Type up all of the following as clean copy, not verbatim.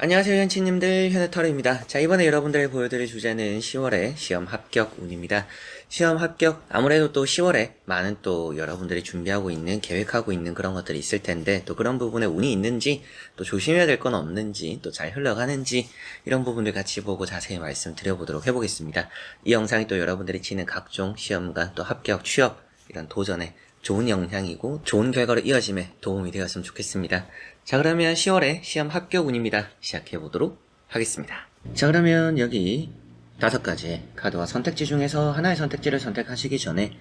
안녕하세요 현치님들, 현해터입니다. 자, 이번에 여러분들이 보여드릴 주제는 10월의 시험 합격 운입니다. 시험 합격, 아무래도 또 10월에 많은 또 여러분들이 준비하고 있는, 계획하고 있는 그런 것들이 있을 텐데, 또 그런 부분에 운이 있는지, 또 조심해야 될 건 없는지, 또 잘 흘러가는지, 이런 부분들 같이 보고 자세히 말씀드려보도록 해보겠습니다. 이 영상이 또 여러분들이 치는 각종 시험과 또 합격, 취업, 이런 도전에 좋은 영향이고 좋은 결과로 이어짐에 도움이 되었으면 좋겠습니다. 자, 그러면 10월의 시험 합격 운입니다. 시작해보도록 하겠습니다. 자, 그러면 여기 5가지의 카드와 선택지 중에서 하나의 선택지를 선택하시기 전에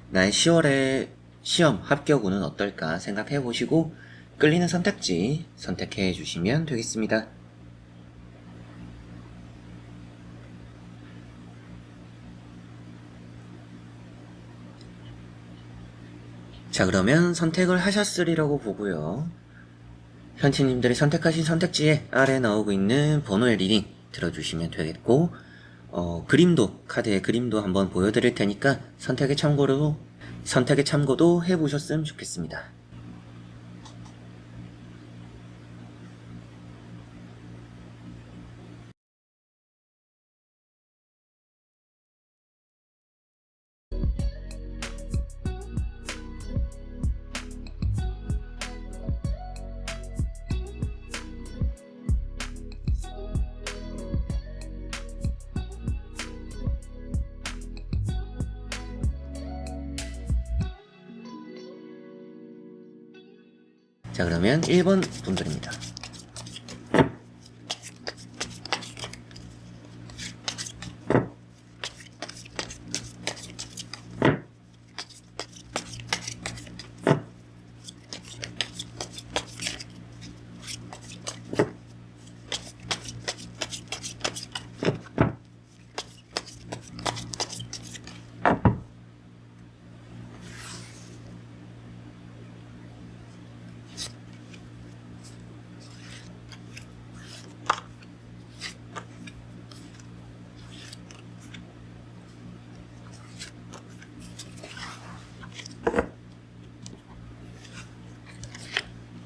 나의 10월의 시험 합격 운은 어떨까 생각해보시고 끌리는 선택지 선택해 주시면 되겠습니다. 자, 그러면 선택을 하셨으리라고 보고요. 현치님들이 선택하신 선택지에 아래 나오고 있는 번호의 리딩 들어주시면 되겠고, 그림도, 카드의 그림도 한번 보여드릴 테니까 선택의 참고도 해보셨으면 좋겠습니다. 자, 그러면 1번 분들입니다.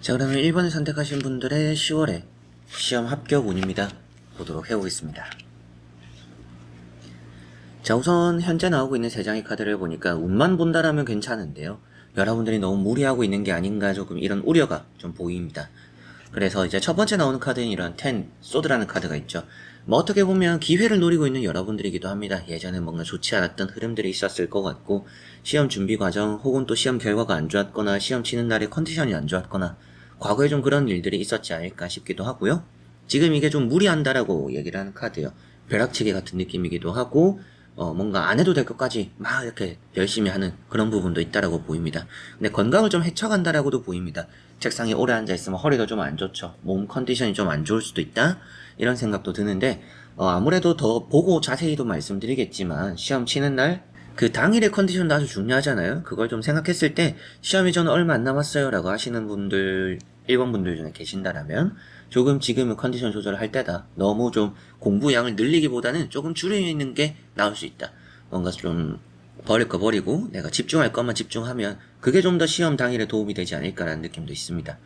자, 그러면 1번을 선택하신 분들의 10월의 시험 합격 운입니다. 보도록 해보겠습니다. 자, 우선 현재 나오고 있는 3장의 카드를 보니까 운만 본다라면 괜찮은데요. 여러분들이 너무 무리하고 있는 게 아닌가 조금 이런 우려가 좀 보입니다. 그래서 이제 첫 번째 나오는 카드는 이런 10, 소드라는 카드가 있죠. 뭐 어떻게 보면 기회를 노리고 있는 여러분들이기도 합니다. 예전에 뭔가 좋지 않았던 흐름들이 있었을 것 같고, 시험 준비 과정 혹은 또 시험 결과가 안 좋았거나 시험 치는 날의 컨디션이 안 좋았거나 과거에 좀 그런 일들이 있었지 않을까 싶기도 하고요. 지금 이게 좀 무리한다라고 얘기를 하는 카드예요. 벼락치기 같은 느낌이기도 하고, 뭔가 안 해도 될 것까지 막 이렇게 열심히 하는 그런 부분도 있다라고 보입니다. 근데 건강을 좀 해쳐간다라고도 보입니다. 책상에 오래 앉아있으면 허리도 좀 안 좋죠. 몸 컨디션이 좀 안 좋을 수도 있다? 이런 생각도 드는데, 아무래도 더 보고 자세히도 말씀드리겠지만, 시험 치는 날, 그 당일의 컨디션도 아주 중요하잖아요. 그걸 좀 생각했을 때, 시험이 저는 얼마 안 남았어요 라고 하시는 분들, 1번 분들 중에 계신다라면, 조금 지금은 컨디션 조절을 할 때다. 너무 좀 공부량을 늘리기보다는 조금 줄이는 게 나을 수 있다. 뭔가 좀 버릴 거 버리고 내가 집중할 것만 집중하면 그게 좀 더 시험 당일에 도움이 되지 않을까라는 느낌도 있습니다.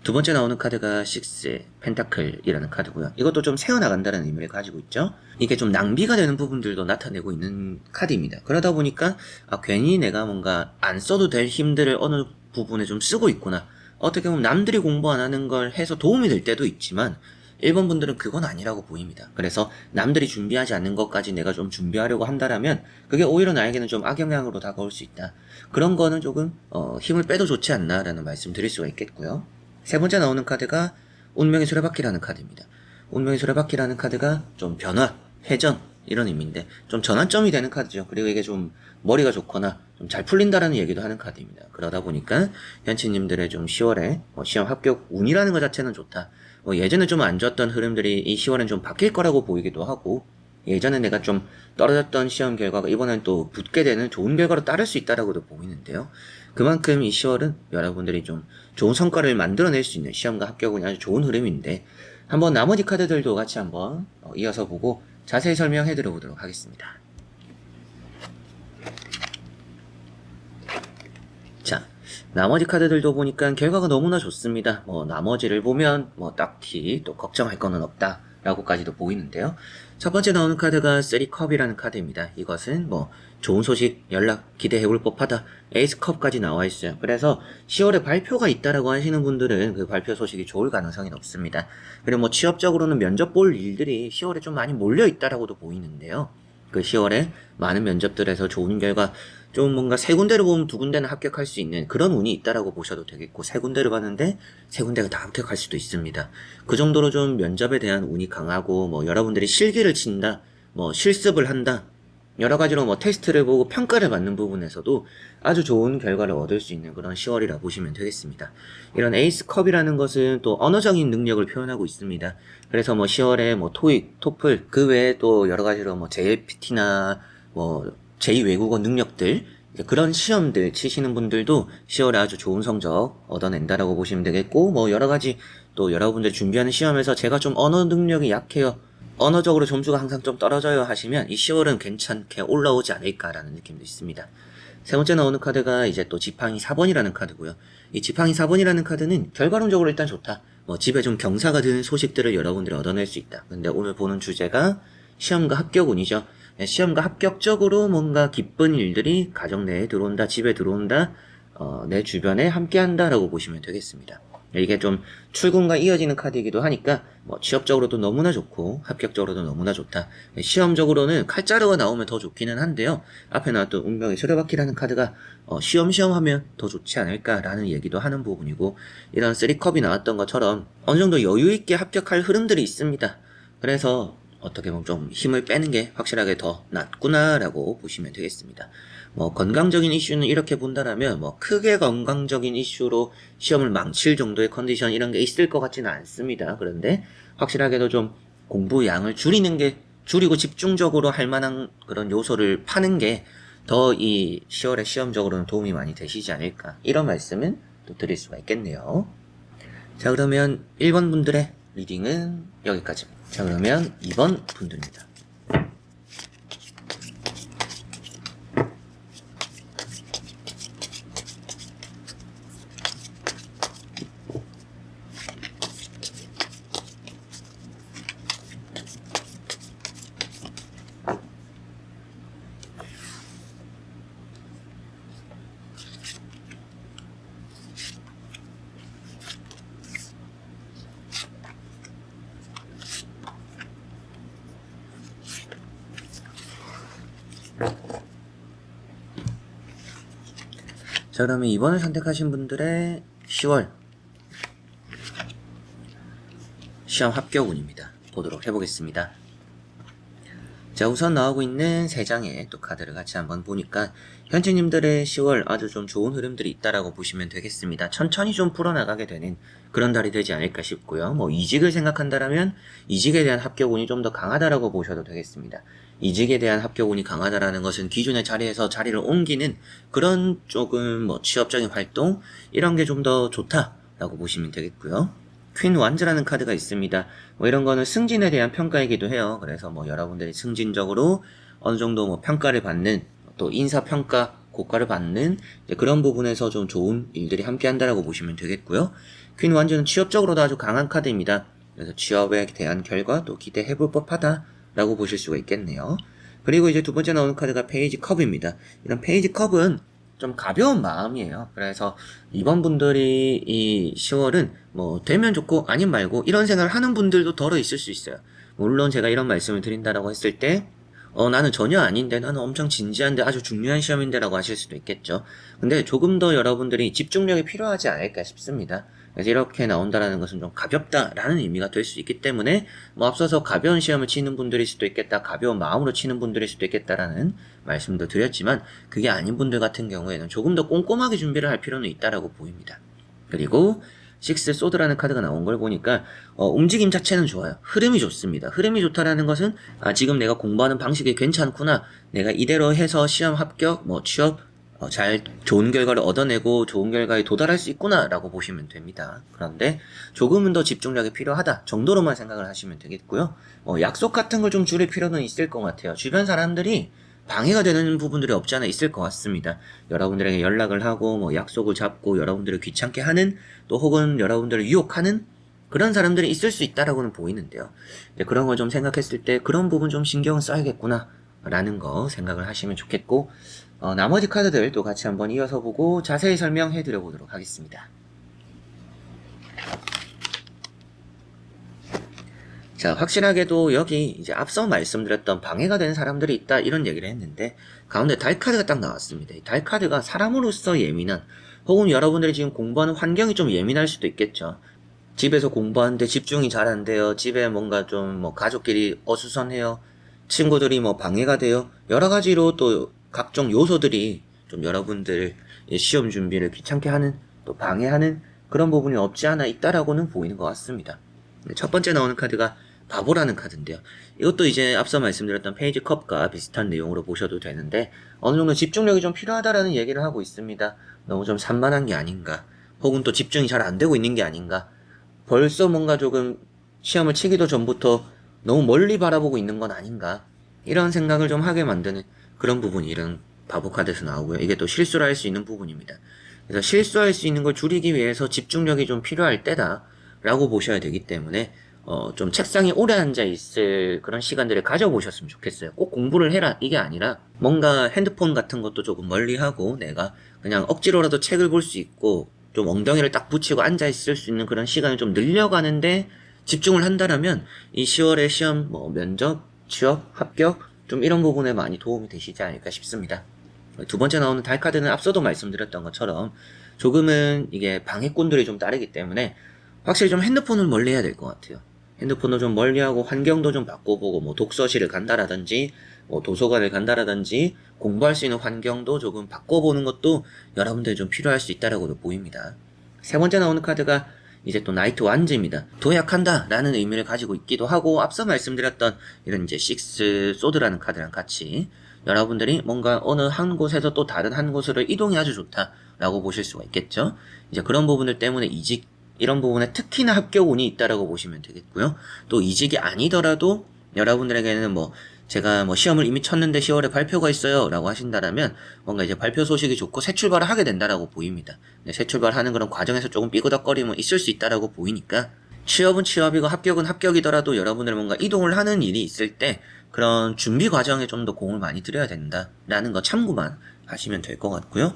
두 번째 나오는 카드가 6, 펜타클이라는 카드고요. 이것도 좀 새어나간다는 의미를 가지고 있죠. 이게 좀 낭비가 되는 부분들도 나타내고 있는 카드입니다. 그러다 보니까 괜히 내가 뭔가 안 써도 될 힘들을 어느 부분에 좀 쓰고 있구나. 어떻게 보면 남들이 공부 안 하는 걸 해서 도움이 될 때도 있지만 1번 분들은 그건 아니라고 보입니다. 그래서 남들이 준비하지 않는 것까지 내가 좀 준비하려고 한다라면 그게 오히려 나에게는 좀 악영향으로 다가올 수 있다. 그런 거는 조금 힘을 빼도 좋지 않나라는 말씀 드릴 수가 있겠고요. 세 번째 나오는 카드가 운명의 수레바퀴라는 카드입니다. 운명의 수레바퀴라는 카드가 좀 변화, 회전 이런 의미인데 좀 전환점이 되는 카드죠. 그리고 이게 좀 머리가 좋거나 좀 잘 풀린다라는 얘기도 하는 카드입니다. 그러다 보니까 현치님들의 좀 10월에 시험 합격 운이라는 것 자체는 좋다. 예전에 좀 안 좋았던 흐름들이 이 10월엔 좀 바뀔 거라고 보이기도 하고, 예전에 내가 좀 떨어졌던 시험 결과가 이번엔 또 붙게 되는 좋은 결과로 따를 수 있다라고도 보이는데요. 그만큼 이 10월은 여러분들이 좀 좋은 성과를 만들어낼 수 있는 시험과 합격은 아주 좋은 흐름인데, 한번 나머지 카드들도 같이 한번 이어서 보고 자세히 설명해 드려보도록 하겠습니다. 자, 나머지 카드들도 보니까 결과가 너무나 좋습니다. 뭐 나머지를 보면 뭐 딱히 또 걱정할 거는 없다 라고까지도 보이는데요. 첫 번째 나오는 카드가 3컵이라는 카드입니다. 이것은 뭐 좋은 소식, 연락 기대해볼 법하다, 에이스컵까지 나와 있어요. 그래서 10월에 발표가 있다라고 하시는 분들은 그 발표 소식이 좋을 가능성이 높습니다. 그리고 뭐 취업적으로는 면접 볼 일들이 10월에 좀 많이 몰려 있다라고도 보이는데요. 그 10월에 많은 면접들에서 좋은 결과, 좀 뭔가 세 군데를 보면 두 군데는 합격할 수 있는 그런 운이 있다라고 보셔도 되겠고, 세 군데를 봤는데 세 군데가 다 합격할 수도 있습니다. 그 정도로 좀 면접에 대한 운이 강하고, 뭐 여러분들이 실기를 친다, 뭐 실습을 한다, 여러 가지로 뭐 테스트를 보고 평가를 받는 부분에서도 아주 좋은 결과를 얻을 수 있는 그런 10월이라 보시면 되겠습니다. 이런 에이스컵이라는 것은 또 언어적인 능력을 표현하고 있습니다. 그래서 뭐 10월에 뭐 토익, 토플, 그 외에 또 여러 가지로 뭐 JLPT나 뭐 제2외국어 능력들, 그런 시험들 치시는 분들도 10월에 아주 좋은 성적 얻어낸다라고 보시면 되겠고, 뭐 여러 가지 또 여러분들 준비하는 시험에서 제가 좀 언어 능력이 약해요, 언어적으로 점수가 항상 좀 떨어져요 하시면 이 10월은 괜찮게 올라오지 않을까라는 느낌도 있습니다. 세 번째 나오는 카드가 이제 또 지팡이 4번이라는 카드고요. 이 지팡이 4번이라는 카드는 결과론적으로 일단 좋다. 뭐 집에 좀 경사가 드는 소식들을 여러분들이 얻어낼 수 있다. 근데 오늘 보는 주제가 시험과 합격운이죠. 시험과 합격적으로 뭔가 기쁜 일들이 가정 내에 들어온다, 집에 들어온다, 내 주변에 함께한다 라고 보시면 되겠습니다. 이게 좀 출근과 이어지는 카드이기도 하니까 뭐 취업적으로도 너무나 좋고 합격적으로도 너무나 좋다. 시험적으로는 칼자루가 나오면 더 좋기는 한데요. 앞에 나왔던 운명의 수레바퀴라는 카드가 시험시험 하면 더 좋지 않을까라는 얘기도 하는 부분이고, 이런 3컵이 나왔던 것처럼 어느 정도 여유 있게 합격할 흐름들이 있습니다. 그래서 어떻게 보면 좀 힘을 빼는 게 확실하게 더 낫구나라고 보시면 되겠습니다. 뭐 건강적인 이슈는 이렇게 본다라면 뭐 크게 건강적인 이슈로 시험을 망칠 정도의 컨디션 이런 게 있을 것 같지는 않습니다. 그런데 확실하게도 좀 공부 양을 줄이고 집중적으로 할 만한 그런 요소를 파는 게 더 이 10월에 시험적으로는 도움이 많이 되시지 않을까, 이런 말씀은 또 드릴 수가 있겠네요. 자, 그러면 1번 분들의 리딩은 여기까지입니다. 자, 그러면 2번 분들입니다. 자, 그러면 2번을 선택하신 분들의 10월 시험 합격운입니다. 보도록 해보겠습니다. 자, 우선 나오고 있는 3장의 또 카드를 같이 한번 보니까 현재님들의 10월 아주 좀 좋은 흐름들이 있다라고 보시면 되겠습니다. 천천히 좀 풀어나가게 되는 그런 달이 되지 않을까 싶고요. 뭐 이직을 생각한다라면 이직에 대한 합격운이 좀 더 강하다라고 보셔도 되겠습니다. 이직에 대한 합격운이 강하다라는 것은 기존의 자리에서 자리를 옮기는 그런 조금 뭐 취업적인 활동, 이런 게 좀 더 좋다라고 보시면 되겠고요. 퀸 완즈라는 카드가 있습니다. 뭐 이런 거는 승진에 대한 평가이기도 해요. 그래서 뭐 여러분들이 승진적으로 어느 정도 뭐 평가를 받는, 또 인사평가, 고과를 받는 그런 부분에서 좀 좋은 일들이 함께 한다라고 보시면 되겠고요. 퀸 완즈는 취업적으로도 아주 강한 카드입니다. 그래서 취업에 대한 결과 또 기대해볼 법하다라고 보실 수가 있겠네요. 그리고 이제 두 번째 나오는 카드가 페이지 컵입니다. 이런 페이지 컵은 좀 가벼운 마음이에요. 그래서 이번 분들이 이 10월은 뭐 되면 좋고 아님 말고 이런 생각을 하는 분들도 덜어 있을 수 있어요. 물론 제가 이런 말씀을 드린다라고 했을 때 나는 전혀 아닌데, 나는 엄청 진지한데 아주 중요한 시험인데 라고 하실 수도 있겠죠. 근데 조금 더 여러분들이 집중력이 필요하지 않을까 싶습니다. 그래서 이렇게 나온다라는 것은 좀 가볍다라는 의미가 될 수 있기 때문에 뭐 앞서서 가벼운 시험을 치는 분들일 수도 있겠다, 가벼운 마음으로 치는 분들일 수도 있겠다라는 말씀도 드렸지만, 그게 아닌 분들 같은 경우에는 조금 더 꼼꼼하게 준비를 할 필요는 있다라고 보입니다. 그리고 식스 소드라는 카드가 나온 걸 보니까 움직임 자체는 좋아요. 흐름이 좋습니다. 흐름이 좋다라는 것은 지금 내가 공부하는 방식이 괜찮구나, 내가 이대로 해서 시험 합격, 뭐 취업 잘 좋은 결과를 얻어내고 좋은 결과에 도달할 수 있구나 라고 보시면 됩니다. 그런데 조금은 더 집중력이 필요하다 정도로만 생각을 하시면 되겠고요. 약속 같은 걸 좀 줄일 필요는 있을 것 같아요. 주변 사람들이 방해가 되는 부분들이 없지 않아 있을 것 같습니다. 여러분들에게 연락을 하고 뭐 약속을 잡고 여러분들을 귀찮게 하는, 또 혹은 여러분들을 유혹하는 그런 사람들이 있을 수 있다라고는 보이는데요. 이제 그런 걸 좀 생각했을 때 그런 부분 좀 신경을 써야겠구나 라는 거 생각을 하시면 좋겠고, 나머지 카드들도 같이 한번 이어서 보고 자세히 설명해 드려 보도록 하겠습니다. 자, 확실하게도 여기 이제 앞서 말씀드렸던 방해가 되는 사람들이 있다 이런 얘기를 했는데, 가운데 달 카드가 딱 나왔습니다. 이 달 카드가 사람으로서 예민한, 혹은 여러분들이 지금 공부하는 환경이 좀 예민할 수도 있겠죠. 집에서 공부하는데 집중이 잘 안 돼요. 집에 뭔가 좀 뭐 가족끼리 어수선해요. 친구들이 뭐 방해가 돼요. 여러 가지로 또 각종 요소들이 좀 여러분들 시험 준비를 귀찮게 하는, 또 방해하는 그런 부분이 없지 않아 있다라고는 보이는 것 같습니다. 첫 번째 나오는 카드가 바보라는 카드인데요. 이것도 이제 앞서 말씀드렸던 페이지 컵과 비슷한 내용으로 보셔도 되는데, 어느 정도 집중력이 좀 필요하다라는 얘기를 하고 있습니다. 너무 좀 산만한 게 아닌가, 혹은 또 집중이 잘 안 되고 있는 게 아닌가, 벌써 뭔가 조금 시험을 치기도 전부터 너무 멀리 바라보고 있는 건 아닌가, 이런 생각을 좀 하게 만드는 그런 부분이 이런 바보 카드에서 나오고요. 이게 또 실수를 할 수 있는 부분입니다. 그래서 실수할 수 있는 걸 줄이기 위해서 집중력이 좀 필요할 때다 라고 보셔야 되기 때문에, 좀 책상에 오래 앉아 있을 그런 시간들을 가져보셨으면 좋겠어요. 꼭 공부를 해라 이게 아니라, 뭔가 핸드폰 같은 것도 조금 멀리 하고 내가 그냥 억지로라도 책을 볼 수 있고 좀 엉덩이를 딱 붙이고 앉아 있을 수 있는 그런 시간을 좀 늘려가는데 집중을 한다라면, 이 10월에 시험, 뭐 면접, 취업, 합격 좀 이런 부분에 많이 도움이 되시지 않을까 싶습니다. 두 번째 나오는 달 카드는 앞서도 말씀드렸던 것처럼 조금은 이게 방해꾼들이 좀 따르기 때문에 확실히 좀 핸드폰을 멀리 해야 될 것 같아요. 핸드폰을 좀 멀리하고 환경도 좀 바꿔보고, 뭐 독서실을 간다라든지 뭐 도서관을 간다라든지 공부할 수 있는 환경도 조금 바꿔보는 것도 여러분들이 좀 필요할 수 있다라고도 보입니다. 세 번째 나오는 카드가 이제 또 나이트 완즈입니다. 도약한다 라는 의미를 가지고 있기도 하고, 앞서 말씀드렸던 이런 이제 식스 소드라는 카드랑 같이 여러분들이 뭔가 어느 한 곳에서 또 다른 한 곳으로 이동이 아주 좋다라고 보실 수가 있겠죠. 이제 그런 부분들 때문에 이직, 이런 부분에 특히나 합격 운이 있다라고 보시면 되겠고요. 또 이직이 아니더라도 여러분들에게는 뭐 제가 뭐 시험을 이미 쳤는데 10월에 발표가 있어요 라고 하신다라면, 뭔가 이제 발표 소식이 좋고 새 출발을 하게 된다라고 보입니다. 새 출발하는 그런 과정에서 조금 삐그덕거림은 있을 수 있다라고 보이니까, 취업은 취업이고 합격은 합격이더라도 여러분들 뭔가 이동을 하는 일이 있을 때 그런 준비 과정에 좀 더 공을 많이 들여야 된다라는 거 참고만 하시면 될 것 같고요.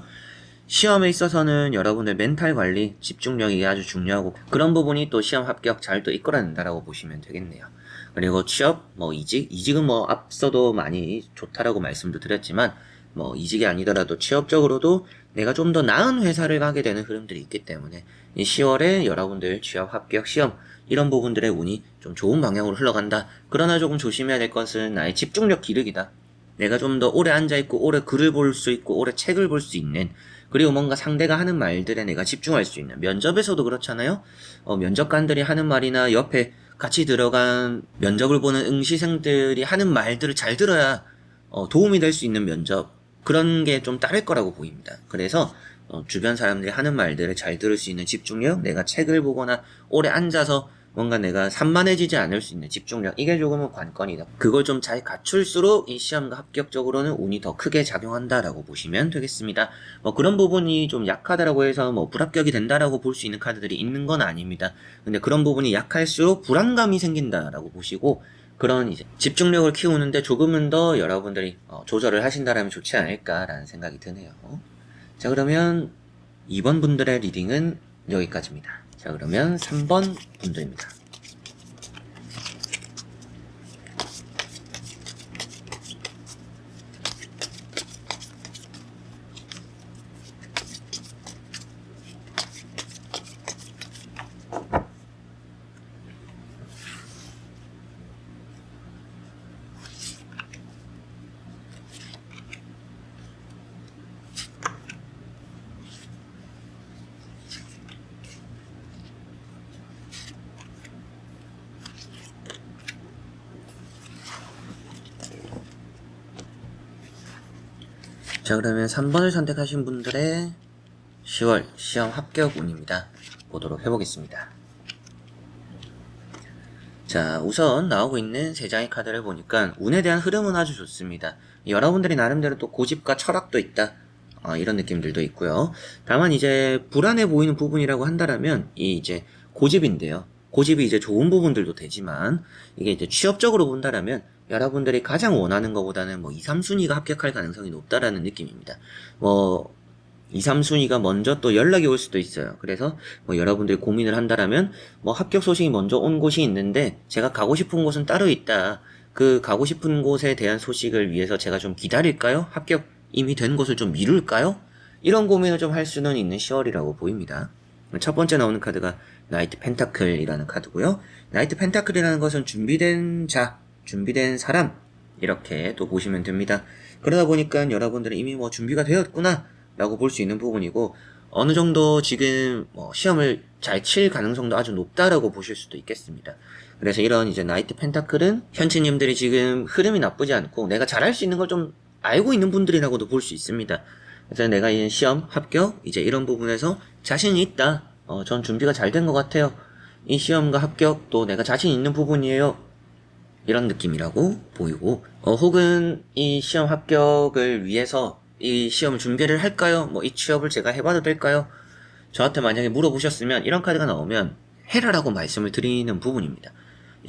시험에 있어서는 여러분의 멘탈 관리, 집중력이 아주 중요하고, 그런 부분이 또 시험 합격 잘 또 이끌어낸다라고 보시면 되겠네요. 그리고 취업, 뭐 이직은 뭐 앞서도 많이 좋다라고 말씀도 드렸지만, 뭐 이직이 아니더라도 취업적으로도 내가 좀 더 나은 회사를 가게 되는 흐름들이 있기 때문에, 이 10월에 여러분들 취업, 합격, 시험 이런 부분들의 운이 좀 좋은 방향으로 흘러간다. 그러나 조금 조심해야 될 것은 나의 집중력 기르기다. 내가 좀 더 오래 앉아있고 오래 글을 볼 수 있고 오래 책을 볼 수 있는, 그리고 뭔가 상대가 하는 말들에 내가 집중할 수 있는, 면접에서도 그렇잖아요. 면접관들이 하는 말이나 옆에 같이 들어간 면접을 보는 응시생들이 하는 말들을 잘 들어야 도움이 될 수 있는 면접, 그런 게 좀 따를 거라고 보입니다. 그래서 주변 사람들이 하는 말들을 잘 들을 수 있는 집중력, 내가 책을 보거나 오래 앉아서 뭔가 내가 산만해지지 않을 수 있는 집중력, 이게 조금은 관건이다. 그걸 좀 잘 갖출수록 이 시험과 합격적으로는 운이 더 크게 작용한다라고 보시면 되겠습니다. 그런 부분이 좀 약하다라고 해서 뭐 불합격이 된다라고 볼 수 있는 카드들이 있는 건 아닙니다. 근데 그런 부분이 약할수록 불안감이 생긴다라고 보시고, 그런 이제 집중력을 키우는데 조금은 더 여러분들이 조절을 하신다라면 좋지 않을까라는 생각이 드네요. 자, 그러면 2번 분들의 리딩은 여기까지입니다. 자, 그러면 3번 분들입니다. 자, 그러면 3번을 선택하신 분들의 10월 시험 합격 운입니다. 보도록 해보겠습니다. 자, 우선 나오고 있는 세 장의 카드를 보니까 운에 대한 흐름은 아주 좋습니다. 여러분들이 나름대로 또 고집과 철학도 있다. 이런 느낌들도 있고요. 다만 이제 불안해 보이는 부분이라고 한다면 이 이제 고집인데요. 고집이 이제 좋은 부분들도 되지만 이게 이제 취업적으로 본다라면 여러분들이 가장 원하는 것보다는 뭐 2, 3순위가 합격할 가능성이 높다라는 느낌입니다. 뭐 2, 3순위가 먼저 또 연락이 올 수도 있어요. 그래서 뭐 여러분들이 고민을 한다라면 뭐 합격 소식이 먼저 온 곳이 있는데 제가 가고 싶은 곳은 따로 있다. 그 가고 싶은 곳에 대한 소식을 위해서 제가 좀 기다릴까요? 합격 이미 된 곳을 좀 미룰까요? 이런 고민을 좀 할 수는 있는 10월이라고 보입니다. 첫 번째 나오는 카드가 나이트 펜타클이라는 카드고요. 나이트 펜타클이라는 것은 준비된 자, 준비된 사람 이렇게 또 보시면 됩니다. 그러다 보니까 여러분들은 이미 뭐 준비가 되었구나 라고 볼 수 있는 부분이고 어느 정도 지금 뭐 시험을 잘 칠 가능성도 아주 높다라고 보실 수도 있겠습니다. 그래서 이런 이제 나이트 펜타클은 현치님들이 지금 흐름이 나쁘지 않고 내가 잘할 수 있는 걸 좀 알고 있는 분들이라고도 볼 수 있습니다. 그래서 내가 이 시험 합격 이제 이런 부분에서 자신이 있다. 전 준비가 잘 된 것 같아요. 이 시험과 합격도 내가 자신 있는 부분이에요. 이런 느낌이라고 보이고 혹은 이 시험 합격을 위해서 이 시험을 준비를 할까요? 뭐 이 취업을 제가 해봐도 될까요? 저한테 만약에 물어보셨으면 이런 카드가 나오면 해라라고 말씀을 드리는 부분입니다.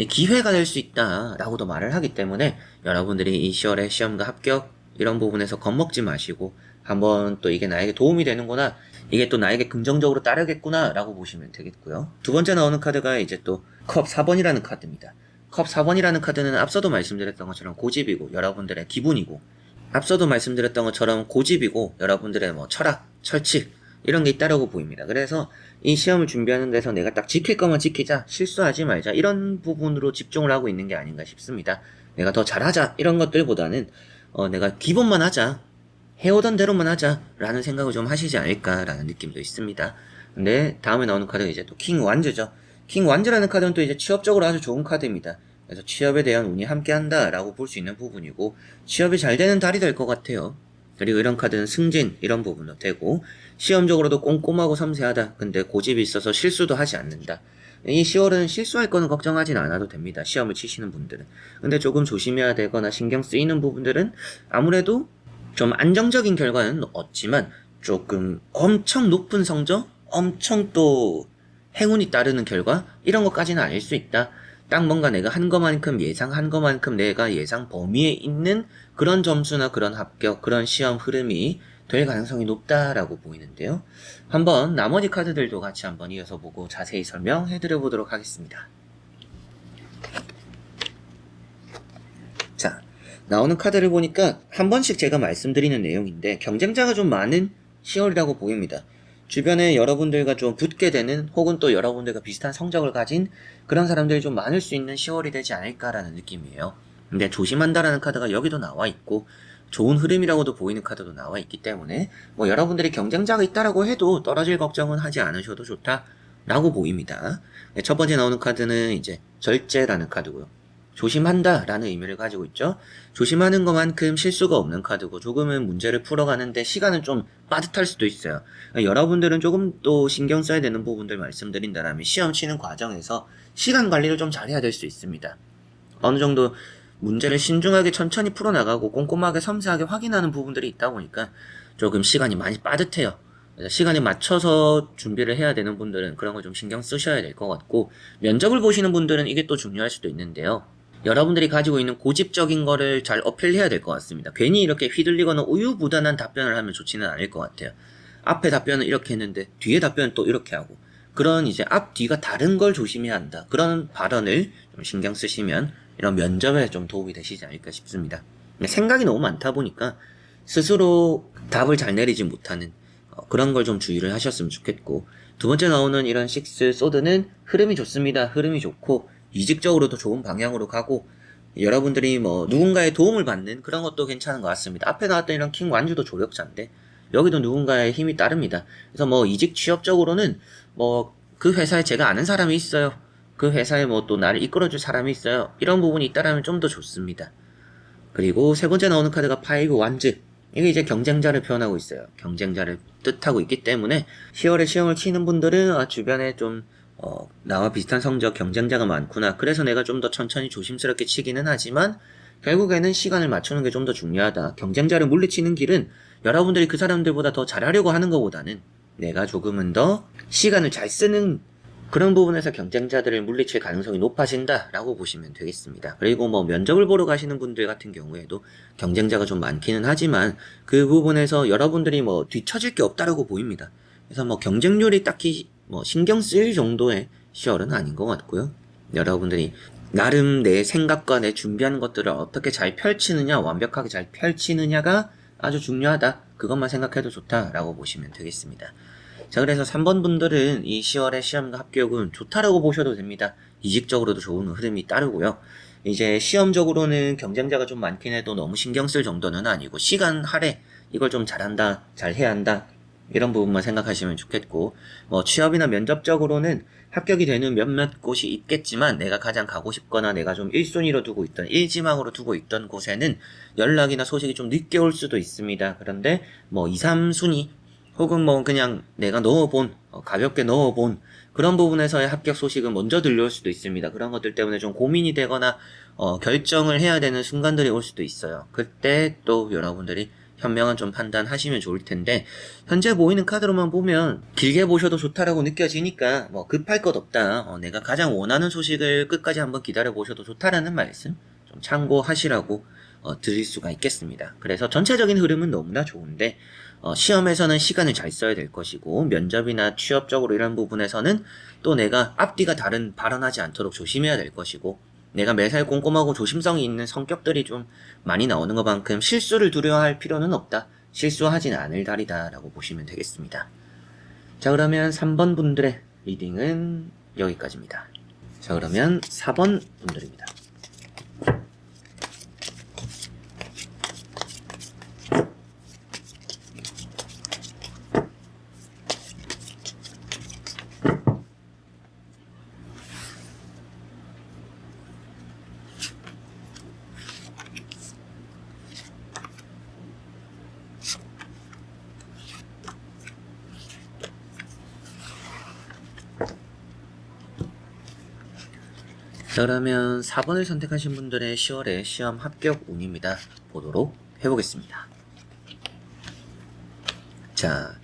기회가 될 수 있다 라고도 말을 하기 때문에 여러분들이 이 10월에 시험과 합격 이런 부분에서 겁먹지 마시고 한번 또 이게 나에게 도움이 되는구나 이게 또 나에게 긍정적으로 따르겠구나 라고 보시면 되겠고요. 두 번째 나오는 카드가 이제 또 컵 4번이라는 카드입니다. 컵 4번이라는 카드는 앞서도 말씀드렸던 것처럼 고집이고 여러분들의 기분이고 앞서도 말씀드렸던 것처럼 고집이고 여러분들의 뭐 철학, 철칙 이런 게 있다라고 보입니다. 그래서 이 시험을 준비하는 데서 내가 딱 지킬 거만 지키자, 실수하지 말자 이런 부분으로 집중을 하고 있는 게 아닌가 싶습니다. 내가 더 잘하자 이런 것들보다는 내가 기본만 하자, 해오던 대로만 하자 라는 생각을 좀 하시지 않을까라는 느낌도 있습니다. 근데 다음에 나오는 카드가 이제 또 킹 완즈죠. 킹 완즈라는 카드는 또 이제 취업적으로 아주 좋은 카드입니다. 그래서 취업에 대한 운이 함께한다 라고 볼 수 있는 부분이고 취업이 잘 되는 달이 될 것 같아요. 그리고 이런 카드는 승진 이런 부분도 되고 시험적으로도 꼼꼼하고 섬세하다. 근데 고집이 있어서 실수도 하지 않는다. 이 10월은 실수할 거는 걱정하진 않아도 됩니다. 시험을 치시는 분들은. 근데 조금 조심해야 되거나 신경 쓰이는 부분들은 아무래도 좀 안정적인 결과는 얻지만 조금 엄청 높은 성적, 엄청 또 행운이 따르는 결과 이런 것까지는 아닐 수 있다. 딱 뭔가 내가 한 것만큼 예상한 것만큼 내가 예상 범위에 있는 그런 점수나 그런 합격, 그런 시험 흐름이 될 가능성이 높다라고 보이는데요. 한번 나머지 카드들도 같이 한번 이어서 보고 자세히 설명해 드려 보도록 하겠습니다. 자, 나오는 카드를 보니까 한 번씩 제가 말씀드리는 내용인데 경쟁자가 좀 많은 10월이라고 보입니다. 주변에 여러분들과 좀 붙게 되는 혹은 또 여러분들과 비슷한 성적을 가진 그런 사람들이 좀 많을 수 있는 10월이 되지 않을까라는 느낌이에요. 근데 조심한다라는 카드가 여기도 나와 있고 좋은 흐름이라고도 보이는 카드도 나와 있기 때문에 뭐 여러분들이 경쟁자가 있다라고 해도 떨어질 걱정은 하지 않으셔도 좋다라고 보입니다. 첫 번째 나오는 카드는 이제 절제라는 카드고요. 조심한다 라는 의미를 가지고 있죠. 조심하는 것만큼 실수가 없는 카드고 조금은 문제를 풀어가는데 시간은 좀 빠듯할 수도 있어요. 여러분들은 조금 또 신경 써야 되는 부분들 말씀드린다면 시험 치는 과정에서 시간 관리를 좀 잘해야 될 수 있습니다. 어느 정도 문제를 신중하게 천천히 풀어나가고 꼼꼼하게 섬세하게 확인하는 부분들이 있다 보니까 조금 시간이 많이 빠듯해요. 그래서 시간에 맞춰서 준비를 해야 되는 분들은 그런 거 좀 신경 쓰셔야 될 것 같고 면접을 보시는 분들은 이게 또 중요할 수도 있는데요. 여러분들이 가지고 있는 고집적인 거를 잘 어필해야 될 것 같습니다. 괜히 이렇게 휘둘리거나 우유부단한 답변을 하면 좋지는 않을 것 같아요. 앞에 답변은 이렇게 했는데 뒤에 답변은 또 이렇게 하고 그런 이제 앞, 뒤가 다른 걸 조심해야 한다. 그런 발언을 좀 신경 쓰시면 이런 면접에 좀 도움이 되시지 않을까 싶습니다. 생각이 너무 많다 보니까 스스로 답을 잘 내리지 못하는 그런 걸 좀 주의를 하셨으면 좋겠고 두 번째 나오는 이런 식스 소드는 흐름이 좋습니다. 흐름이 좋고 이직적으로도 좋은 방향으로 가고 여러분들이 뭐 누군가의 도움을 받는 그런 것도 괜찮은 것 같습니다. 앞에 나왔던 이런 킹 완주도 조력자인데 여기도 누군가의 힘이 따릅니다. 그래서 뭐 이직 취업적으로는 뭐 그 회사에 제가 아는 사람이 있어요. 그 회사에 뭐 또 나를 이끌어줄 사람이 있어요. 이런 부분이 있다라면 좀 더 좋습니다. 그리고 세 번째 나오는 카드가 파이브 완즈. 이게 이제 경쟁자를 표현하고 있어요. 경쟁자를 뜻하고 있기 때문에 10월에 시험을 치는 분들은 주변에 좀 나와 비슷한 성적 경쟁자가 많구나. 그래서 내가 좀 더 천천히 조심스럽게 치기는 하지만 결국에는 시간을 맞추는 게 좀 더 중요하다. 경쟁자를 물리치는 길은 여러분들이 그 사람들보다 더 잘하려고 하는 것보다는 내가 조금은 더 시간을 잘 쓰는 그런 부분에서 경쟁자들을 물리칠 가능성이 높아진다라고 보시면 되겠습니다. 그리고 뭐 면접을 보러 가시는 분들 같은 경우에도 경쟁자가 좀 많기는 하지만 그 부분에서 여러분들이 뭐 뒤처질 게 없다라고 보입니다. 그래서 뭐 경쟁률이 딱히 뭐 신경 쓰일 정도의 시월은 아닌 것 같고요. 여러분들이 나름 내 생각과 내 준비하는 것들을 어떻게 잘 펼치느냐, 완벽하게 잘 펼치느냐가 아주 중요하다. 그것만 생각해도 좋다라고 보시면 되겠습니다. 자, 그래서 3번 분들은 이 10월의 시험과 합격은 좋다라고 보셔도 됩니다. 이직적으로도 좋은 흐름이 따르고요. 이제 시험적으로는 경쟁자가 좀 많긴 해도 너무 신경 쓸 정도는 아니고 시간 할애 이걸 좀 잘한다, 잘 해야 한다 이런 부분만 생각하시면 좋겠고 뭐 취업이나 면접적으로는 합격이 되는 몇몇 곳이 있겠지만 내가 가장 가고 싶거나 내가 좀 1순위로 두고 있던 1지망으로 두고 있던 곳에는 연락이나 소식이 좀 늦게 올 수도 있습니다. 그런데 뭐 2, 3순위 혹은 뭐 그냥 내가 넣어본 가볍게 넣어본 그런 부분에서의 합격 소식은 먼저 들려올 수도 있습니다. 그런 것들 때문에 좀 고민이 되거나 결정을 해야 되는 순간들이 올 수도 있어요. 그때 또 여러분들이 현명한 좀 판단하시면 좋을 텐데 현재 보이는 카드로만 보면 길게 보셔도 좋다라고 느껴지니까 뭐 급할 것 없다. 내가 가장 원하는 소식을 끝까지 한번 기다려 보셔도 좋다라는 말씀 좀 참고하시라고 드릴 수가 있겠습니다. 그래서 전체적인 흐름은 너무나 좋은데 시험에서는 시간을 잘 써야 될 것이고 면접이나 취업적으로 이런 부분에서는 또 내가 앞뒤가 다른 발언하지 않도록 조심해야 될 것이고 내가 매사에 꼼꼼하고 조심성이 있는 성격들이 좀 많이 나오는 것만큼 실수를 두려워할 필요는 없다. 실수하진 않을 달이다 라고 보시면 되겠습니다. 자, 그러면 3번 분들의 리딩은 여기까지입니다. 자, 그러면 4번 분들입니다. 자, 그러면 4번을 선택하신 분들의 10월의 시험 합격 운입니다. 보도록 해보겠습니다. 자,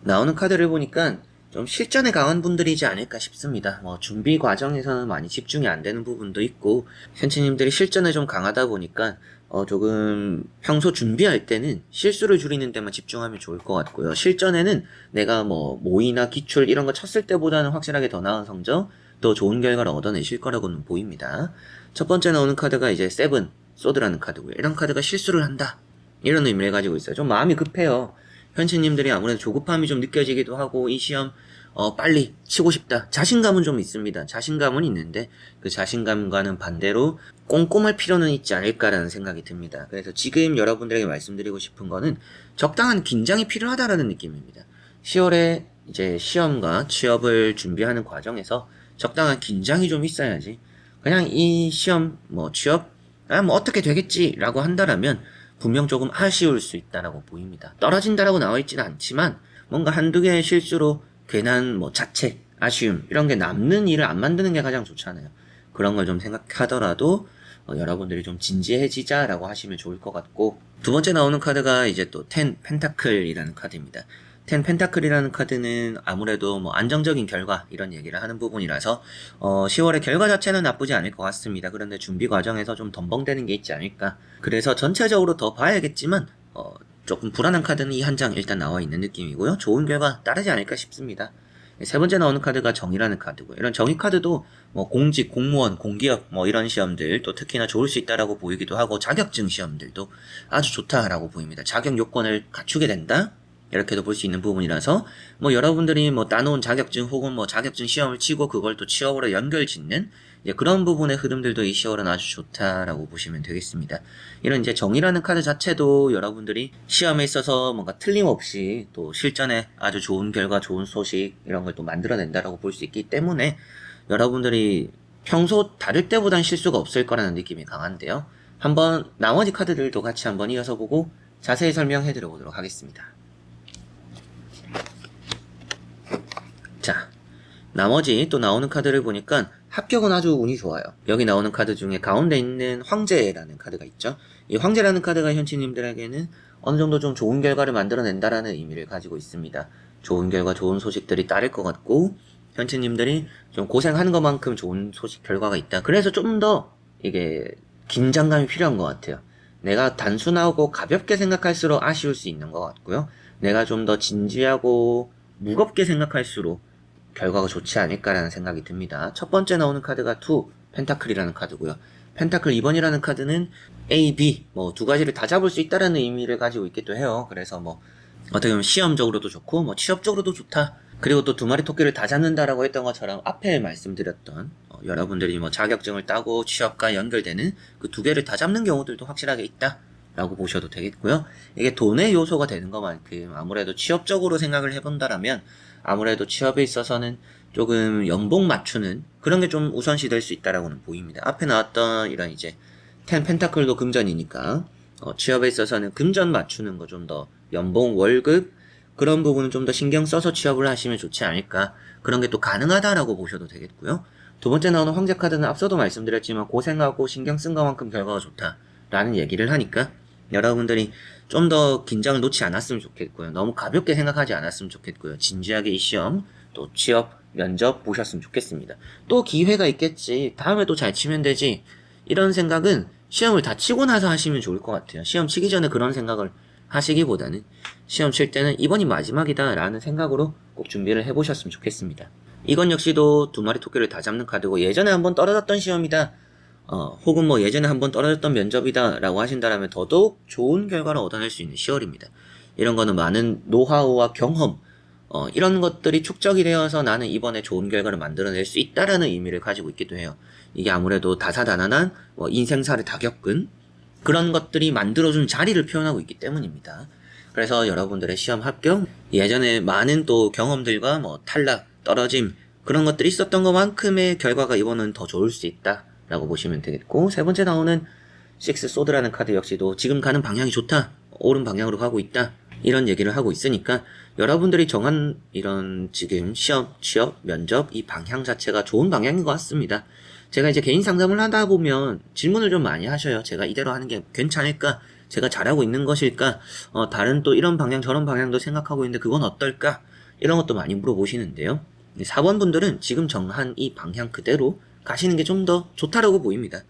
나오는 카드를 보니까 좀 실전에 강한 분들이지 않을까 싶습니다. 뭐 준비 과정에서는 많이 집중이 안 되는 부분도 있고 현치님들이 실전에 좀 강하다 보니까 조금 평소 준비할 때는 실수를 줄이는 데만 집중하면 좋을 것 같고요. 실전에는 내가 뭐 모의나 기출 이런 거 쳤을 때보다는 확실하게 더 나은 성적, 더 좋은 결과를 얻어내실 거라고는 보입니다. 첫 번째 나오는 카드가 이제 세븐, 소드라는 카드고요. 이런 카드가 실수를 한다. 이런 의미를 가지고 있어요. 좀 마음이 급해요. 현치님들이 아무래도 조급함이 좀 느껴지기도 하고 이 시험 빨리 치고 싶다. 자신감은 좀 있습니다. 자신감은 있는데 그 자신감과는 반대로 꼼꼼할 필요는 있지 않을까라는 생각이 듭니다. 그래서 지금 여러분들에게 말씀드리고 싶은 거는 적당한 긴장이 필요하다라는 느낌입니다. 10월에 이제 시험과 취업을 준비하는 과정에서 적당한 긴장이 좀 있어야지 그냥 이 시험 뭐 취업 뭐 어떻게 되겠지라고 한다라면 분명 조금 아쉬울 수 있다라고 보입니다. 떨어진다라고 나와 있지는 않지만 뭔가 한두 개의 실수로 괜한 뭐 자책, 아쉬움 이런 게 남는 일을 안 만드는 게 가장 좋잖아요. 그런 걸 좀 생각하더라도 여러분들이 좀 진지해지자라고 하시면 좋을 것 같고 두 번째 나오는 카드가 이제 또 10 펜타클이라는 카드입니다. 10 펜타클이라는 카드는 아무래도 뭐 안정적인 결과 이런 얘기를 하는 부분이라서 10월의 결과 자체는 나쁘지 않을 것 같습니다. 그런데 준비 과정에서 좀 덤벙대는 게 있지 않을까. 그래서 전체적으로 더 봐야겠지만 조금 불안한 카드는 이 한 장 일단 나와 있는 느낌이고요. 좋은 결과 따르지 않을까 싶습니다. 세 번째 나오는 카드가 정의라는 카드고요. 이런 정의 카드도 뭐 공직, 공무원, 공기업 뭐 이런 시험들 또 특히나 좋을 수 있다라고 보이기도 하고 자격증 시험들도 아주 좋다라고 보입니다. 자격 요건을 갖추게 된다. 이렇게도 볼 수 있는 부분이라서 뭐 여러분들이 뭐 따놓은 자격증 혹은 뭐 자격증 시험을 치고 그걸 또 취업으로 연결 짓는 이제 그런 부분의 흐름들도 이 10월은 아주 좋다라고 보시면 되겠습니다. 이런 이제 정의라는 카드 자체도 여러분들이 시험에 있어서 뭔가 틀림없이 또 실전에 아주 좋은 결과, 좋은 소식 이런 걸 또 만들어낸다라고 볼 수 있기 때문에 여러분들이 평소 다를 때보단 실수가 없을 거라는 느낌이 강한데요. 한번 나머지 카드들도 같이 한번 이어서 보고 자세히 설명해 드려보도록 하겠습니다. 자, 나머지 또 나오는 카드를 보니까 합격은 아주 운이 좋아요. 여기 나오는 카드 중에 가운데 있는 황제라는 카드가 있죠. 이 황제라는 카드가 현치님들에게는 어느 정도 좀 좋은 결과를 만들어낸다라는 의미를 가지고 있습니다. 좋은 결과, 좋은 소식들이 따를 것 같고, 현치님들이 좀 고생하는 것만큼 좋은 소식, 결과가 있다. 그래서 좀 더 이게 긴장감이 필요한 것 같아요. 내가 단순하고 가볍게 생각할수록 아쉬울 수 있는 것 같고요. 내가 좀 더 진지하고 무겁게 생각할수록 결과가 좋지 않을까라는 생각이 듭니다. 첫 번째 나오는 카드가 2, 펜타클이라는 카드고요. 펜타클 2번이라는 카드는 A, B 뭐 두 가지를 다 잡을 수 있다라는 의미를 가지고 있기도 해요. 그래서 뭐 어떻게 보면 시험적으로도 좋고 뭐 취업적으로도 좋다. 그리고 또 두 마리 토끼를 다 잡는다라고 했던 것처럼 앞에 말씀드렸던 여러분들이 뭐 자격증을 따고 취업과 연결되는 그 두 개를 다 잡는 경우들도 확실하게 있다. 라고 보셔도 되겠고요. 이게 돈의 요소가 되는 것만큼 아무래도 취업적으로 생각을 해본다라면 아무래도 취업에 있어서는 조금 연봉 맞추는 그런 게 좀 우선시 될 수 있다라고는 보입니다. 앞에 나왔던 이런 이제 텐 펜타클도 금전이니까 취업에 있어서는 금전 맞추는 거 좀 더 연봉 월급 그런 부분은 좀 더 신경 써서 취업을 하시면 좋지 않을까 그런 게 또 가능하다라고 보셔도 되겠고요. 두 번째 나오는 황제 카드는 앞서도 말씀드렸지만 고생하고 신경 쓴 것만큼 결과가 좋다라는 얘기를 하니까 여러분들이 좀 더 긴장을 놓지 않았으면 좋겠고요. 너무 가볍게 생각하지 않았으면 좋겠고요. 진지하게 이 시험, 또 취업, 면접 보셨으면 좋겠습니다. 또 기회가 있겠지. 다음에 또 잘 치면 되지. 이런 생각은 시험을 다 치고 나서 하시면 좋을 것 같아요. 시험 치기 전에 그런 생각을 하시기보다는 시험 칠 때는 이번이 마지막이다 라는 생각으로 꼭 준비를 해보셨으면 좋겠습니다. 이건 역시도 두 마리 토끼를 다 잡는 카드고 예전에 한번 떨어졌던 시험이다. 혹은 뭐 예전에 한번 떨어졌던 면접이다 라고 하신다면 더더욱 좋은 결과를 얻어낼 수 있는 10월입니다. 이런 거는 많은 노하우와 경험, 이런 것들이 축적이 되어서 나는 이번에 좋은 결과를 만들어낼 수 있다라는 의미를 가지고 있기도 해요. 이게 아무래도 다사다난한 인생사를 다 겪은 그런 것들이 만들어준 자리를 표현하고 있기 때문입니다. 그래서 여러분들의 시험 합격, 예전에 많은 또 경험들과 뭐 탈락, 떨어짐, 그런 것들이 있었던 것만큼의 결과가 이번은 더 좋을 수 있다. 라고 보시면 되겠고, 세 번째 나오는 6 소드라는 카드 역시도 지금 가는 방향이 좋다. 옳은 방향으로 가고 있다. 이런 얘기를 하고 있으니까 여러분들이 정한 이런 지금 시험, 취업, 면접 이 방향 자체가 좋은 방향인 것 같습니다. 제가 이제 개인 상담을 하다 보면 질문을 좀 많이 하셔요. 제가 이대로 하는 게 괜찮을까? 제가 잘하고 있는 것일까? 다른 또 이런 방향 저런 방향도 생각하고 있는데 그건 어떨까? 이런 것도 많이 물어보시는데요. 4번 분들은 지금 정한 이 방향 그대로 가시는 게 좀 더 좋다라고 보입니다.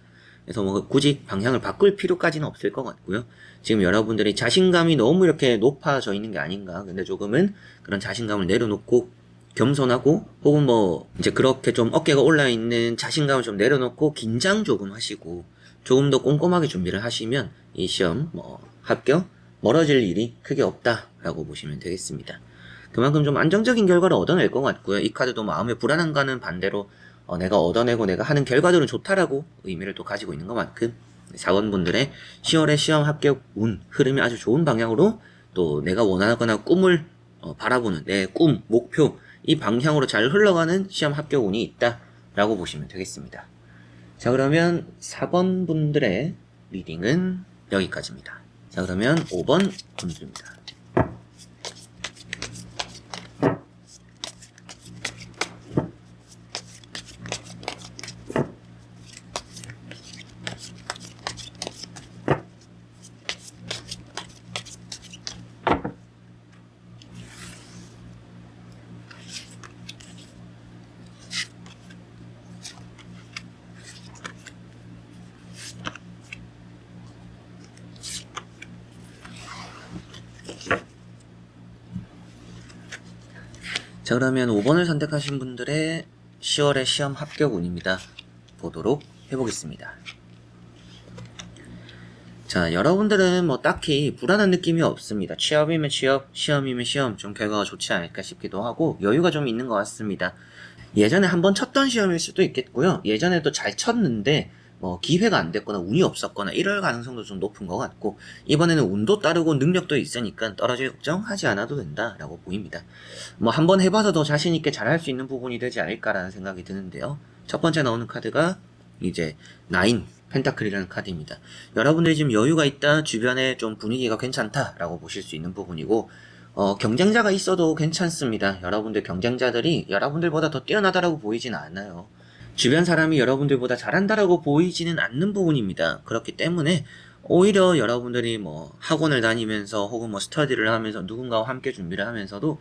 그래서 뭐 굳이 방향을 바꿀 필요까지는 없을 것 같고요. 지금 여러분들이 자신감이 너무 이렇게 높아져 있는 게 아닌가. 근데 조금은 그런 자신감을 내려놓고 겸손하고 혹은 뭐 이제 그렇게 좀 어깨가 올라 있는 자신감을 좀 내려놓고 긴장 조금 하시고 조금 더 꼼꼼하게 준비를 하시면 이 시험 뭐 합격 멀어질 일이 크게 없다라고 보시면 되겠습니다. 그만큼 좀 안정적인 결과를 얻어낼 것 같고요. 이 카드도 마음의 불안함과는 반대로 내가 얻어내고 내가 하는 결과들은 좋다라고 의미를 또 가지고 있는 것만큼 사원분들의 10월의 시험 합격 운 흐름이 아주 좋은 방향으로 또 내가 원하거나 꿈을 바라보는 내 꿈, 목표 이 방향으로 잘 흘러가는 시험 합격 운이 있다라고 보시면 되겠습니다. 자, 그러면 4번 분들의 리딩은 여기까지입니다. 자, 그러면 5번 분들입니다. 자, 그러면 5번을 선택하신 분들의 10월의 시험 합격 운입니다. 보도록 해보겠습니다. 자, 여러분들은 뭐 딱히 불안한 느낌이 없습니다. 취업이면 취업, 시험이면 시험, 좀 결과가 좋지 않을까 싶기도 하고 여유가 좀 있는 것 같습니다. 예전에 한번 쳤던 시험일 수도 있겠고요. 예전에도 잘 쳤는데 뭐 기회가 안 됐거나 운이 없었거나 이럴 가능성도 좀 높은 것 같고 이번에는 운도 따르고 능력도 있으니까 떨어질 걱정 하지 않아도 된다라고 보입니다. 뭐 한번 해봐서 더 자신 있게 잘할 수 있는 부분이 되지 않을까라는 생각이 드는데요. 첫 번째 나오는 카드가 이제 9 펜타클이라는 카드입니다. 여러분들이 지금 여유가 있다, 주변에 좀 분위기가 괜찮다라고 보실 수 있는 부분이고 경쟁자가 있어도 괜찮습니다. 여러분들 경쟁자들이 여러분들보다 더 뛰어나다라고 보이진 않아요. 주변 사람이 여러분들보다 잘한다라고 보이지는 않는 부분입니다. 그렇기 때문에 오히려 여러분들이 뭐 학원을 다니면서 혹은 뭐 스터디를 하면서 누군가와 함께 준비를 하면서도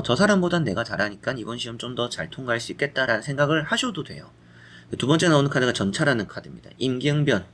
저 사람보단 내가 잘하니까 이번 시험 좀 더 잘 통과할 수 있겠다라는 생각을 하셔도 돼요. 두 번째 나오는 카드가 전차라는 카드입니다. 임기응변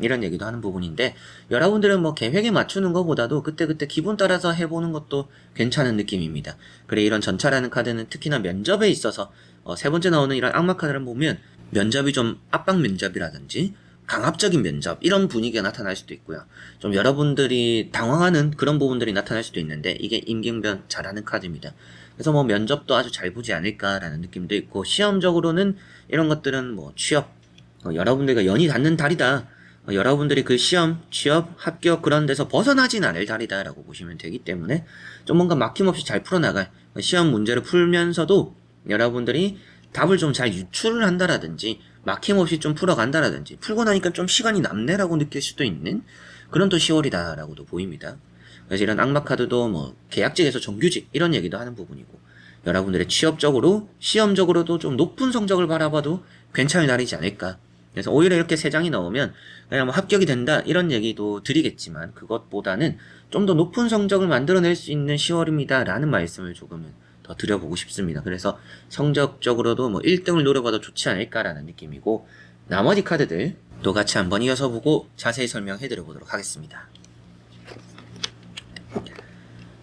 이런 얘기도 하는 부분인데, 여러분들은 뭐 계획에 맞추는 것보다도 그때그때 기분 따라서 해보는 것도 괜찮은 느낌입니다. 그래, 이런 전차라는 카드는 특히나 면접에 있어서 세 번째 나오는 이런 악마 카드를 보면 면접이 좀 압박 면접이라든지 강압적인 면접 이런 분위기가 나타날 수도 있고요. 좀 여러분들이 당황하는 그런 부분들이 나타날 수도 있는데, 이게 임기응변 잘하는 카드입니다. 그래서 뭐 면접도 아주 잘 보지 않을까라는 느낌도 있고, 시험적으로는 이런 것들은 뭐 취업, 여러분들과 연이 닿는 달이다. 여러분들이 그 시험, 취업, 합격 그런 데서 벗어나진 않을 달이다라고 보시면 되기 때문에 좀 뭔가 막힘없이 잘 풀어나갈, 시험 문제를 풀면서도 여러분들이 답을 좀 잘 유출을 한다라든지 막힘없이 좀 풀어간다라든지, 풀고 나니까 좀 시간이 남네라고 느낄 수도 있는 그런 또 10월이다라고도 보입니다. 그래서 이런 악마 카드도 뭐 계약직에서 정규직 이런 얘기도 하는 부분이고, 여러분들의 취업적으로 시험적으로도 좀 높은 성적을 바라봐도 괜찮은 날이지 않을까. 그래서 오히려 이렇게 세 장이 나오면 그냥 뭐 합격이 된다 이런 얘기도 드리겠지만, 그것보다는 좀 더 높은 성적을 만들어낼 수 있는 10월입니다 라는 말씀을 조금은 더 드려보고 싶습니다. 그래서 성적적으로도 뭐 1등을 노려봐도 좋지 않을까라는 느낌이고, 나머지 카드들 또 같이 한번 이어서 보고 자세히 설명해 드려보도록 하겠습니다.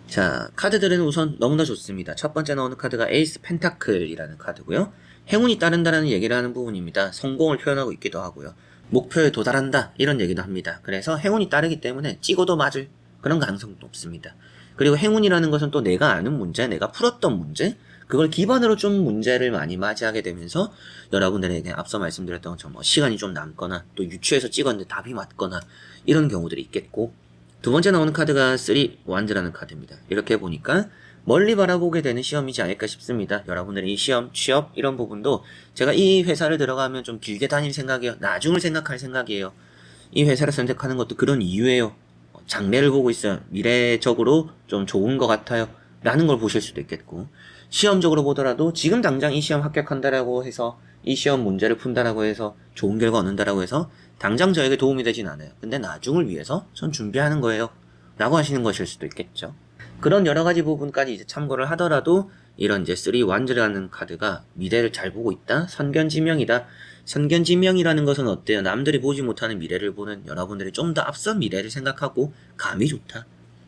자, 카드들은 우선 너무나 좋습니다. 첫 번째 나오는 카드가 에이스 펜타클이라는 카드고요. 행운이 따른다라는 얘기를 하는 부분입니다. 성공을 표현하고 있기도 하고요. 목표에 도달한다 이런 얘기도 합니다. 그래서 행운이 따르기 때문에 찍어도 맞을 그런 가능성도 높습니다. 그리고 행운이라는 것은 또 내가 아는 문제, 내가 풀었던 문제, 그걸 기반으로 좀 문제를 많이 맞이하게 되면서 여러분들에게 앞서 말씀드렸던 것처럼 뭐 시간이 좀 남거나 또 유추해서 찍었는데 답이 맞거나 이런 경우들이 있겠고, 두 번째 나오는 카드가 3 완즈라는 카드입니다. 이렇게 보니까 멀리 바라보게 되는 시험이지 않을까 싶습니다. 여러분들의 이 시험, 취업 이런 부분도 제가 이 회사를 들어가면 좀 길게 다닐 생각이에요. 나중을 생각할 생각이에요. 이 회사를 선택하는 것도 그런 이유예요. 장래를 보고 있어요. 미래적으로 좀 좋은 것 같아요. 라는 걸 보실 수도 있겠고, 시험적으로 보더라도 지금 당장 이 시험 합격한다라고 해서, 이 시험 문제를 푼다라고 해서 좋은 결과 얻는다라고 해서 당장 저에게 도움이 되진 않아요. 근데 나중을 위해서 전 준비하는 거예요. 라고 하시는 것일 수도 있겠죠. 그런 여러 가지 부분까지 이제 참고를 하더라도 이런 이제 3 완즈라는 카드가 미래를 잘 보고 있다. 선견지명이다. 선견지명이라는 것은 어때요? 남들이 보지 못하는 미래를 보는 여러분들이 좀 더 앞선 미래를 생각하고 감이 좋다.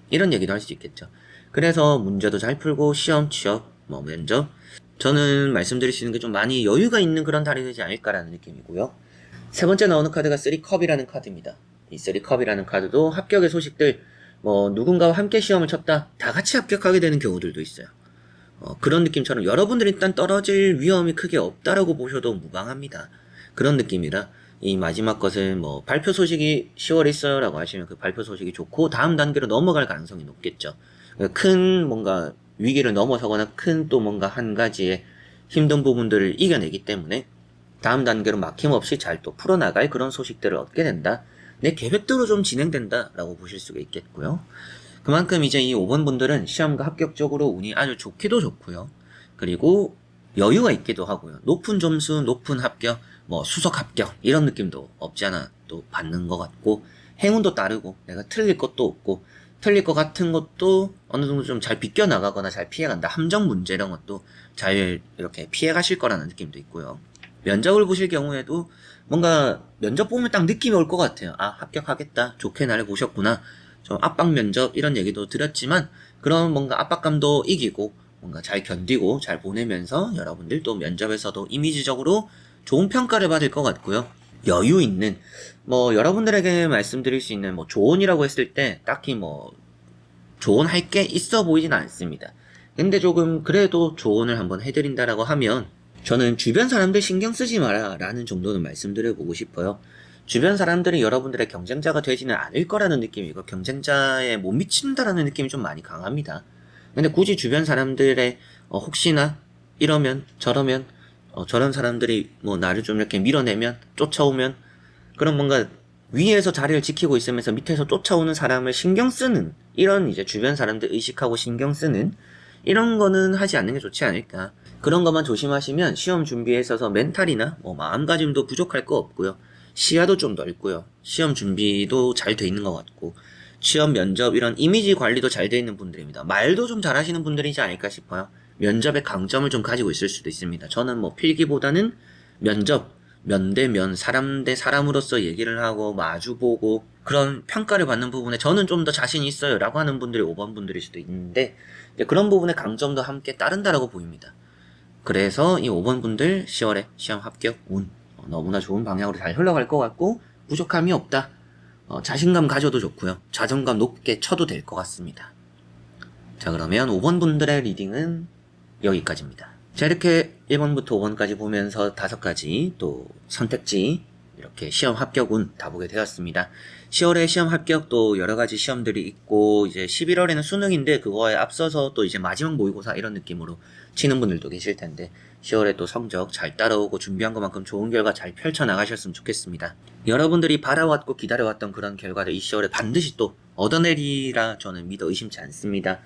이런 얘기도 할 수 있겠죠. 그래서 문제도 잘 풀고 시험, 취업, 뭐 면접, 저는 말씀드릴 수 있는 게 좀 많이 여유가 있는 그런 달이 되지 않을까라는 느낌이고요. 세 번째 나오는 카드가 3컵이라는 카드입니다. 이 3컵이라는 카드도 합격의 소식들, 뭐 누군가와 함께 시험을 쳤다 다 같이 합격하게 되는 경우들도 있어요. 그런 느낌처럼 여러분들이 일단 떨어질 위험이 크게 없다라고 보셔도 무방합니다. 그런 느낌이라 이 마지막 것은 뭐 발표 소식이 10월에 있어요 라고 하시면 그 발표 소식이 좋고 다음 단계로 넘어갈 가능성이 높겠죠. 큰 뭔가 위기를 넘어서거나 큰 또 뭔가 한 가지의 힘든 부분들을 이겨내기 때문에 다음 단계로 막힘없이 잘 또 풀어나갈 그런 소식들을 얻게 된다. 내 계획대로 좀 진행된다 라고 보실 수가 있겠고요. 그만큼 이제 이 5번 분들은 시험과 합격적으로 운이 아주 좋기도 좋고요. 그리고 여유가 있기도 하고요. 높은 점수, 높은 합격, 뭐 수석 합격 이런 느낌도 없지 않아 또 받는 것 같고, 행운도 따르고 내가 틀릴 것도 없고 틀릴 것 같은 것도 어느 정도 좀 잘 비껴나가거나 잘 피해간다. 함정 문제 이런 것도 잘 이렇게 피해가실 거라는 느낌도 있고요. 면접을 보실 경우에도 뭔가 면접 보면 딱 느낌이 올 것 같아요. 아, 합격하겠다. 좋게 나를 보셨구나. 좀 압박 면접 이런 얘기도 드렸지만 그런 뭔가 압박감도 이기고 뭔가 잘 견디고 잘 보내면서 여러분들 또 면접에서도 이미지적으로 좋은 평가를 받을 것 같고요. 여유 있는, 뭐 여러분들에게 말씀드릴 수 있는 뭐 조언이라고 했을 때 딱히 뭐 조언할 게 있어 보이진 않습니다. 근데 조금 그래도 조언을 한번 해드린다라고 하면 저는 주변 사람들 신경 쓰지 마라 라는 정도는 말씀드려보고 싶어요. 주변 사람들이 여러분들의 경쟁자가 되지는 않을 거라는 느낌이고 경쟁자에 못 미친다라는 느낌이 좀 많이 강합니다. 근데 굳이 주변 사람들의 혹시나 이러면 저러면 저런 사람들이 뭐 나를 좀 이렇게 밀어내면 쫓아오면 그런 뭔가 위에서 자리를 지키고 있으면서 밑에서 쫓아오는 사람을 신경 쓰는, 이런 이제 주변 사람들 의식하고 신경 쓰는 이런 거는 하지 않는 게 좋지 않을까. 그런 것만 조심하시면 시험 준비에 있어서 멘탈이나 뭐 마음가짐도 부족할 거 없고요. 시야도 좀 넓고요. 시험 준비도 잘 돼 있는 것 같고, 시험 면접 이런 이미지 관리도 잘 돼 있는 분들입니다. 말도 좀 잘하시는 분들이지 않을까 싶어요. 면접의 강점을 좀 가지고 있을 수도 있습니다. 저는 뭐 필기보다는 면접, 면 대 면, 사람 대 사람으로서 얘기를 하고 마주보고 그런 평가를 받는 부분에 저는 좀 더 자신이 있어요 라고 하는 분들이 5번 분들일 수도 있는데, 이제 그런 부분의 강점도 함께 따른다라고 보입니다. 그래서 이 5번 분들 10월에 시험 합격 운 너무나 좋은 방향으로 잘 흘러갈 것 같고, 부족함이 없다. 자신감 가져도 좋고요. 자존감 높게 쳐도 될 것 같습니다. 자, 그러면 5번 분들의 리딩은 여기까지입니다. 자, 이렇게 1번부터 5번까지 보면서 5가지 또 선택지, 이렇게 시험 합격운 다 보게 되었습니다. 10월에 시험 합격도 여러가지 시험들이 있고, 이제 11월에는 수능인데 그거에 앞서서 또 이제 마지막 모의고사 이런 느낌으로 치는 분들도 계실 텐데, 10월에 또 성적 잘 따라오고 준비한 것만큼 좋은 결과 잘 펼쳐나가셨으면 좋겠습니다. 여러분들이 바라왔고 기다려왔던 그런 결과를 이 10월에 반드시 또 얻어내리라 저는 믿어 의심치 않습니다.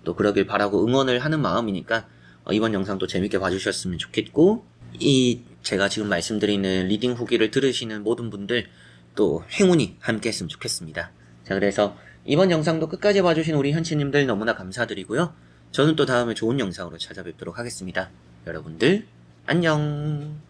또 그러길 바라고 응원을 하는 마음이니까 이번 영상도 재밌게 봐주셨으면 좋겠고, 이 제가 지금 말씀드리는 리딩 후기를 들으시는 모든 분들 또 행운이 함께 했으면 좋겠습니다. 자, 그래서 이번 영상도 끝까지 봐주신 우리 현치님들 너무나 감사드리고요. 저는 또 다음에 좋은 영상으로 찾아뵙도록 하겠습니다. 여러분들 안녕.